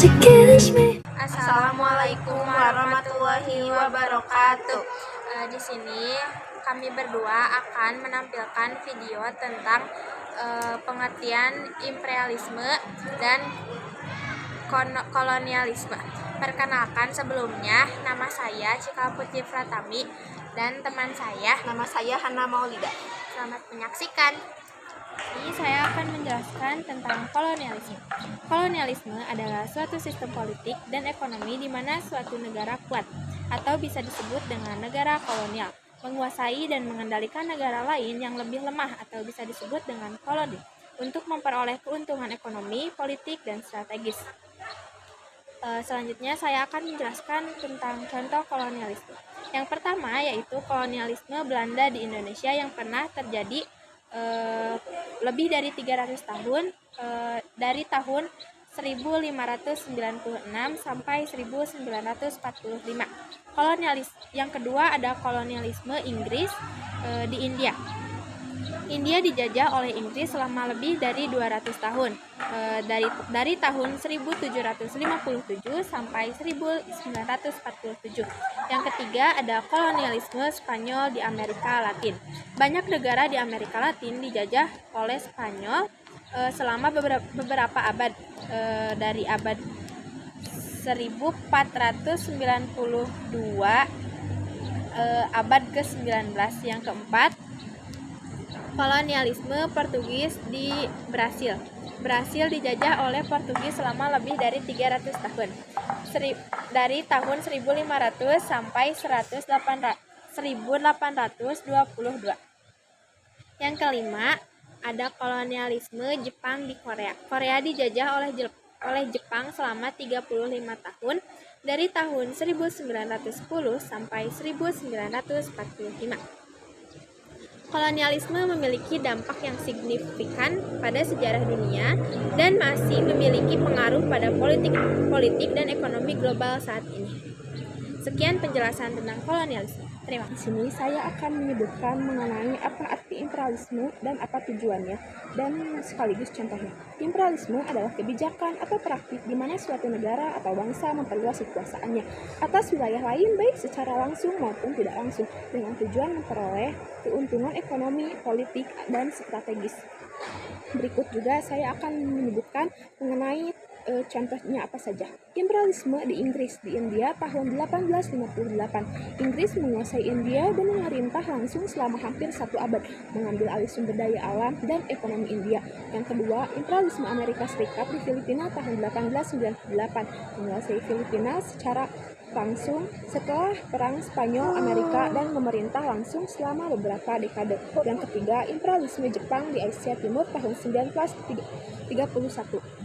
to kiss me. Assalamualaikum warahmatullahi wabarakatuh. Di sini kami berdua akan menampilkan video tentang pengertian imperialisme dan kolonialisme. Perkenalkan sebelumnya, nama saya Cika Putri Pratami dan teman saya, Nama saya Hana Maulida. selamat menyaksikan. Ini saya akan menjelaskan tentang kolonialisme. Kolonialisme adalah suatu sistem politik dan ekonomi di mana suatu negara kuat, atau bisa disebut dengan negara kolonial, menguasai dan mengendalikan negara lain yang lebih lemah atau bisa disebut dengan koloni, untuk memperoleh keuntungan ekonomi, politik, dan strategis. Selanjutnya saya akan menjelaskan tentang contoh kolonialisme. Yang pertama yaitu kolonialisme Belanda di Indonesia yang pernah terjadi lebih dari 300 tahun, dari tahun 1596 sampai 1945. Yang kedua ada kolonialisme Inggris di India. India dijajah oleh Inggris selama lebih dari 200 tahun, dari tahun 1757 sampai 1947. Yang ketiga ada kolonialisme Spanyol di Amerika Latin. Banyak negara di Amerika Latin dijajah oleh Spanyol selama beberapa abad, dari abad 1492 abad ke-19. Yang keempat, kolonialisme Portugis di Brasil. Brasil dijajah oleh Portugis selama lebih dari 300 tahun, dari tahun 1500 sampai 1822. Yang kelima, ada kolonialisme Jepang di Korea. Korea dijajah oleh Jepang selama 35 tahun, dari tahun 1910 sampai 1945. Kolonialisme memiliki dampak yang signifikan pada sejarah dunia dan masih memiliki pengaruh pada politik dan ekonomi global saat ini. Sekian penjelasan tentang kolonialisme. Terima Di kasih. sini saya akan menyebutkan mengenai apa arti imperialisme dan apa tujuannya, dan sekaligus contohnya. Imperialisme adalah kebijakan atau praktik di mana suatu negara atau bangsa memperluas kekuasaannya atas wilayah lain baik secara langsung maupun tidak langsung dengan tujuan memperoleh keuntungan ekonomi, politik, dan strategis. Berikut juga saya akan menyebutkan mengenai contohnya apa saja. Imperialisme di Inggris di India tahun 1858. Inggris menguasai India dan memerintah langsung selama hampir 1 abad, mengambil alih sumber daya alam dan ekonomi India. Yang kedua, imperialisme Amerika Serikat di Filipina tahun 1898, menguasai Filipina secara langsung setelah Perang Spanyol-Amerika dan memerintah langsung selama beberapa dekade. Yang ketiga, imperialisme Jepang di Asia Timur tahun 1931.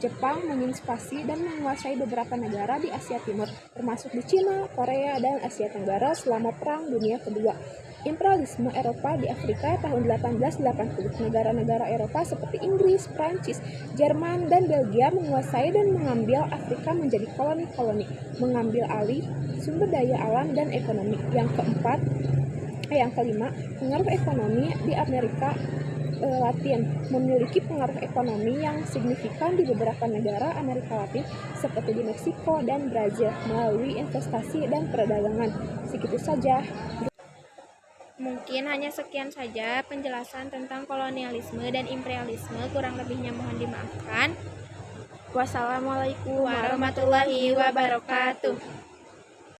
Jepang menginvasi dan menguasai beberapa negara di Asia Timur, termasuk di Cina, Korea, dan Asia Tenggara selama Perang Dunia Kedua. Imperialisme Eropa di Afrika tahun 1880. Negara-negara Eropa seperti Inggris, Prancis, Jerman, dan Belgia menguasai dan mengambil Afrika menjadi koloni-koloni, mengambil alih sumber daya alam dan ekonomi. Yang kelima, pengaruh ekonomi di Amerika Latin memiliki pengaruh ekonomi yang signifikan di beberapa negara Amerika Latin seperti di Meksiko dan Brazil melalui investasi dan perdagangan. Segitu saja. Mungkin hanya sekian saja penjelasan tentang kolonialisme dan imperialisme, kurang lebihnya mohon dimaafkan. Wassalamualaikum warahmatullahi wabarakatuh.